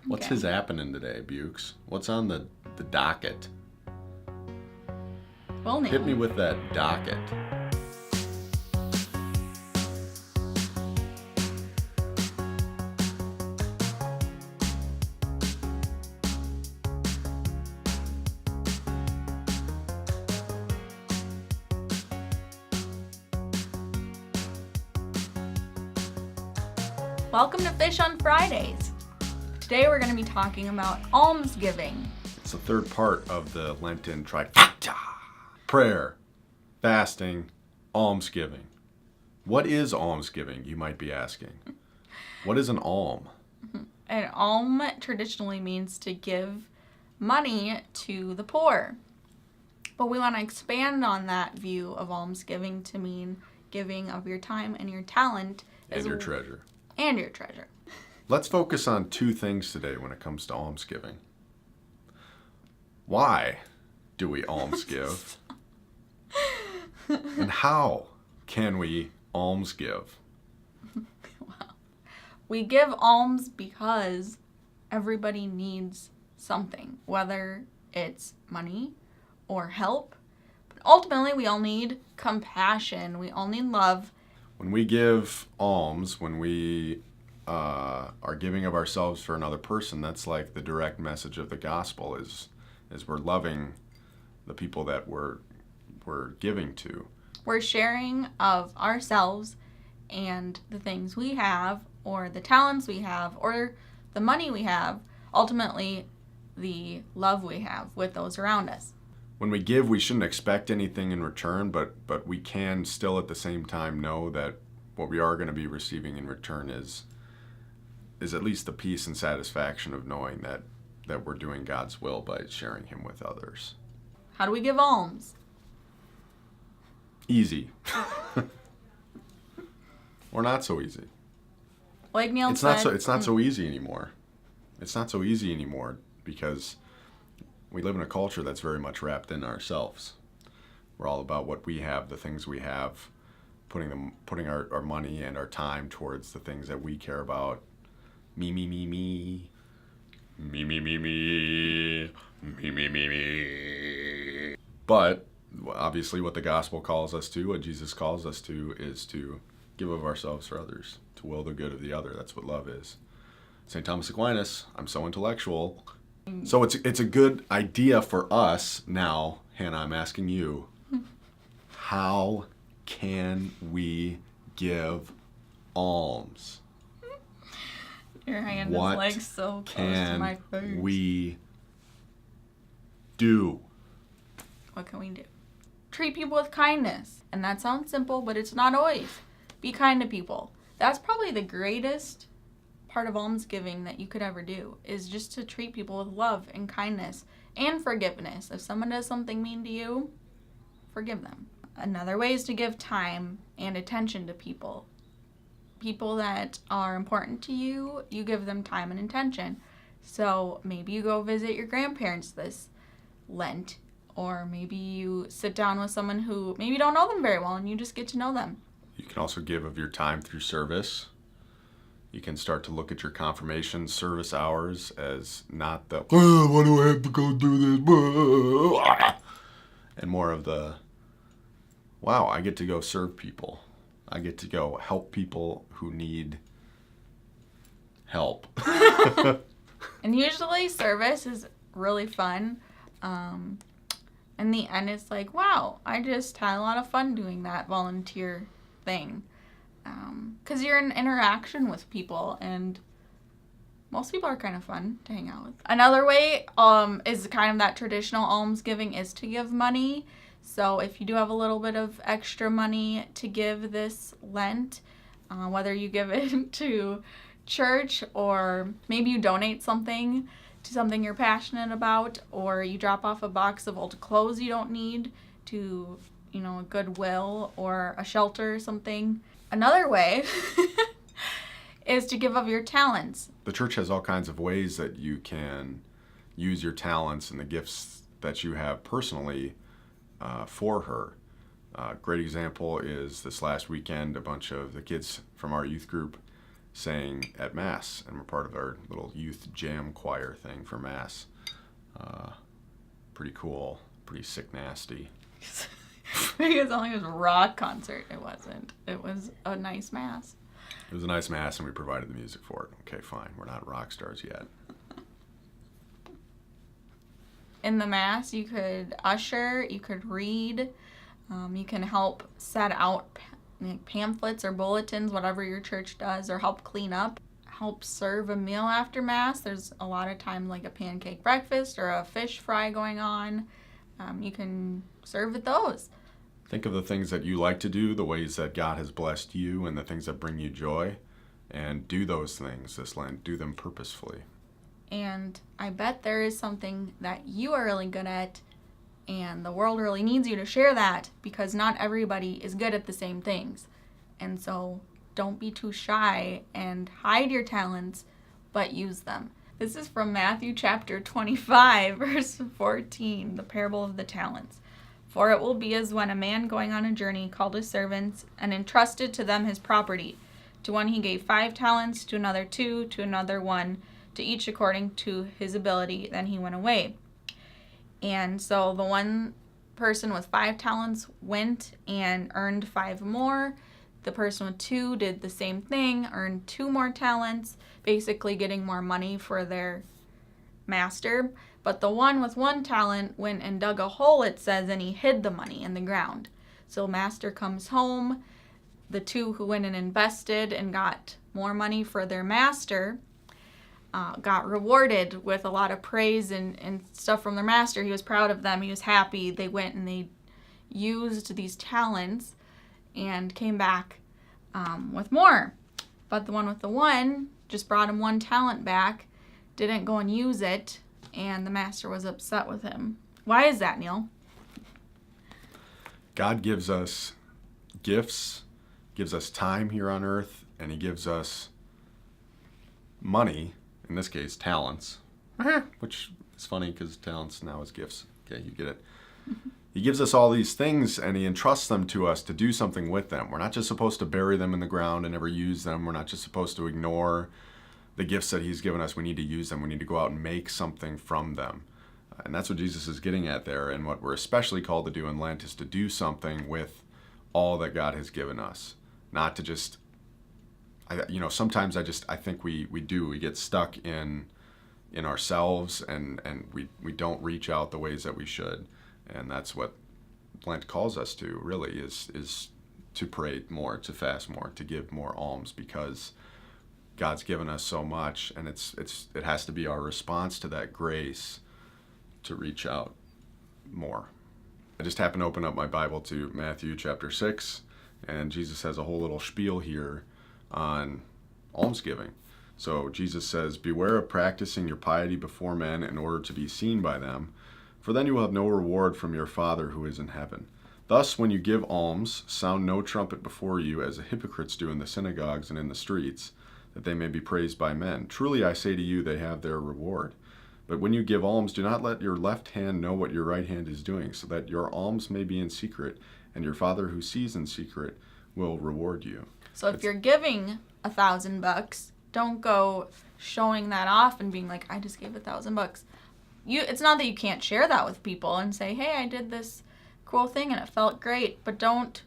What's Okay. his happening today, Bukes? What's on the docket? Well, Neal. Hit me with that docket. Welcome to Fish on Fridays. Today we're going to be talking about almsgiving. It's the third part of the Lenten trifecta. Prayer, fasting, almsgiving. What is almsgiving, you might be asking? What is an alm? An alm traditionally means to give money to the poor. But we want to expand on that view of almsgiving to mean giving of your time and your talent. And your treasure. And your treasure. Let's focus on two things today when it comes to almsgiving. Why do we almsgive? And how can we almsgive? We give alms because everybody needs something, whether it's money or help. But ultimately, we all need compassion. We all need love. When we give alms, when we are giving of ourselves for another person, that's like the direct message of the gospel is we're loving the people that we're giving to. We're sharing of ourselves and the things we have, or the talents we have, or the money we have, ultimately the love we have with those around us. When we give, we shouldn't expect anything in return, but we can still at the same time know that what we are going to be receiving in return is at least the peace and satisfaction of knowing that we're doing God's will by sharing Him with others. How do we give alms? Easy. Or not so easy. Like Neal It's said, not so easy anymore. It's not so easy anymore because we live in a culture that's very much wrapped in ourselves. We're all about what we have, the things we have, putting our money and our time towards the things that we care about. Me, me, me, me. Me, me, me, me. Me, me, me, me. But obviously what the gospel calls us to, what Jesus calls us to, is to give of ourselves for others, to will the good of the other. That's what love is. St. Thomas Aquinas, I'm so intellectual. So it's a good idea for us now, Hannah, I'm asking you, how can we give alms? your hand What is like so close to my face. Can we do? What can we do? Treat people with kindness. And that sounds simple, but it's not always. Be kind to people. That's probably the greatest part of almsgiving that you could ever do, is just to treat people with love and kindness and forgiveness. If someone does something mean to you, forgive them. Another way is to give time and attention to people. People that are important to you, you give them time and attention. So maybe you go visit your grandparents this Lent, or maybe you sit down with someone who maybe you don't know them very well and you just get to know them. You can also give of your time through service. You can start to look at your confirmation service hours as not the, why do I have to go do this? And more of the, wow, I get to go serve people. I get to go help people who need help. And usually service is really fun. In the end, it's like, wow, I just had a lot of fun doing that volunteer thing. Because you're in interaction with people, and most people are kind of fun to hang out with. Another way is kind of that traditional almsgiving is to give money. So if you do have a little bit of extra money to give this Lent, whether you give it to church or maybe you donate something to something you're passionate about, or you drop off a box of old clothes you don't need to, a Goodwill or a shelter or something. Another way is to give of your talents. The church has all kinds of ways that you can use your talents and the gifts that you have personally for her. Great example is this last weekend, a bunch of the kids from our youth group sang at Mass, and we're part of our little youth jam choir thing for Mass. Pretty cool, pretty sick nasty. Because only was a rock concert. It wasn't. It was a nice Mass. It was a nice Mass, and we provided the music for it. Okay, fine. We're not rock stars yet. In the Mass, you could usher, you could read, you can help set out pamphlets or bulletins, whatever your church does, or help clean up, help serve a meal after Mass. There's a lot of time like a pancake breakfast or a fish fry going on. You can serve at those. Think of the things that you like to do, the ways that God has blessed you, and the things that bring you joy, and do those things this Lent. Do them purposefully. And I bet there is something that you are really good at, and the world really needs you to share that, because not everybody is good at the same things. And so don't be too shy and hide your talents, but use them. This is from Matthew chapter 25, verse 14, the parable of the talents. For it will be as when a man going on a journey called his servants and entrusted to them his property. To one he gave 5 talents, to another 2, to another 1, to each according to his ability. Then he went away. And so the one person with 5 talents went and earned 5 more. The person with 2 did the same thing, earned 2 more talents, basically getting more money for their master. But the one with 1 talent went and dug a hole, it says, and he hid the money in the ground. So master comes home. The 2 who went and invested and got more money for their master got rewarded with a lot of praise and stuff from their master. He was proud of them. He was happy. They went and they used these talents and came back with more. But the one with the 1 just brought him 1 talent back, didn't go and use it, and the master was upset with him. Why is that, Neal? God gives us gifts, gives us time here on earth, and he gives us money, in this case, talents, which is funny because talents now is gifts. Okay, you get it. He gives us all these things, and he entrusts them to us to do something with them. We're not just supposed to bury them in the ground and never use them. We're not just supposed to ignore the gifts that he's given us. We need to use them. We need to go out and make something from them. And that's what Jesus is getting at there. And what we're especially called to do in Lent is to do something with all that God has given us. Not to just, sometimes I think we get stuck in ourselves and we don't reach out the ways that we should. And that's what Lent calls us to, really, is to pray more, to fast more, to give more alms, because God's given us so much, and it has to be our response to that grace to reach out more. I just happened to open up my Bible to Matthew chapter 6, and Jesus has a whole little spiel here on almsgiving. So Jesus says, "Beware of practicing your piety before men in order to be seen by them, for then you will have no reward from your Father who is in heaven. Thus, when you give alms, sound no trumpet before you, as the hypocrites do in the synagogues and in the streets, that they may be praised by men. Truly I say to you, they have their reward. But when you give alms, do not let your left hand know what your right hand is doing, so that your alms may be in secret, and your Father who sees in secret will reward you." So if you're giving $1,000, don't go showing that off and being like, I just gave $1,000. It's not that you can't share that with people and say, hey, I did this cool thing and it felt great, but don't,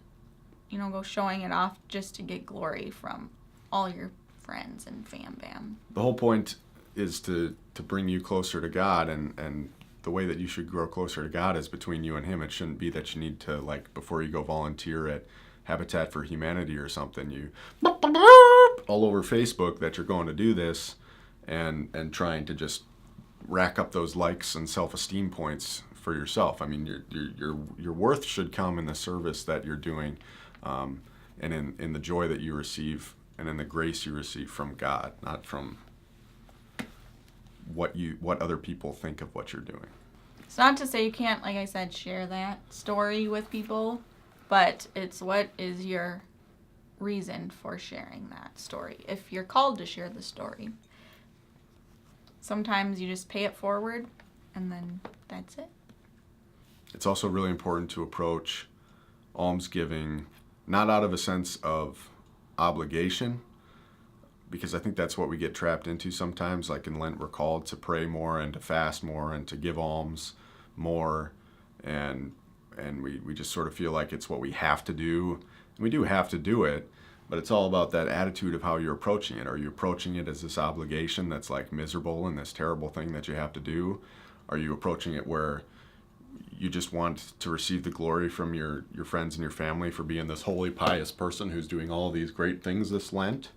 go showing it off just to get glory from all your friends and fam bam. The whole point is to bring you closer to God, and the way that you should grow closer to God is between you and him. It shouldn't be that you need to, before you go volunteer at Habitat for Humanity or something, you all over Facebook that you're going to do this and trying to just rack up those likes and self-esteem points for yourself. I mean, your worth should come in the service that you're doing, and in the joy that you receive and in the grace you receive from God, not from what other people think of what you're doing. It's not to say you can't, like I said, share that story with people, but it's what is your reason for sharing that story, if you're called to share the story. Sometimes you just pay it forward, and then that's it. It's also really important to approach almsgiving not out of a sense of obligation, because I think that's what we get trapped into sometimes. Like in Lent, we're called to pray more and to fast more and to give alms more, and we just sort of feel like it's what we have to do. And we do have to do it, but it's all about that attitude of how you're approaching it. Are you approaching it as this obligation that's like miserable and this terrible thing that you have to do? Are you approaching it where you just want to receive the glory from your friends and your family for being this holy, pious person who's doing all these great things this Lent?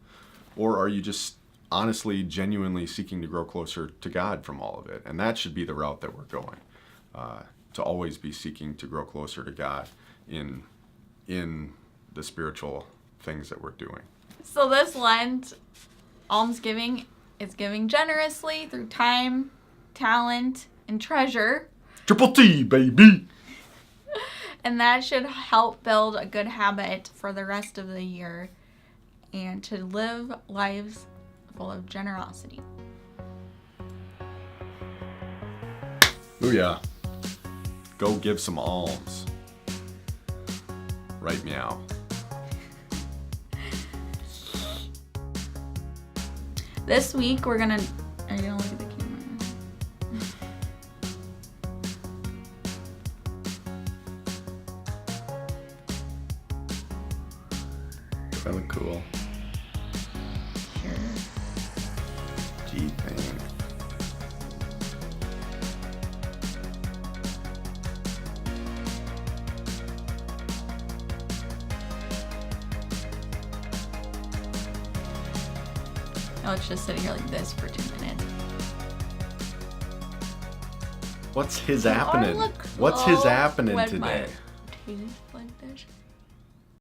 Or are you just honestly, genuinely seeking to grow closer to God from all of it? And that should be the route that we're going, to always be seeking to grow closer to God in the spiritual things that we're doing. So this Lent, almsgiving is giving generously through time, talent, and treasure. Triple T, baby! And that should help build a good habit for the rest of the year and to live lives full of generosity. Booyah. Go give some alms. Right meow. This week we're gonna... Are you gonna look at the camera? That look cool. Sure. G-thing. Oh, it's just sitting here like this for 2 minutes. What's his Oh, happening? look What's his cool happening with today? my teeth like this.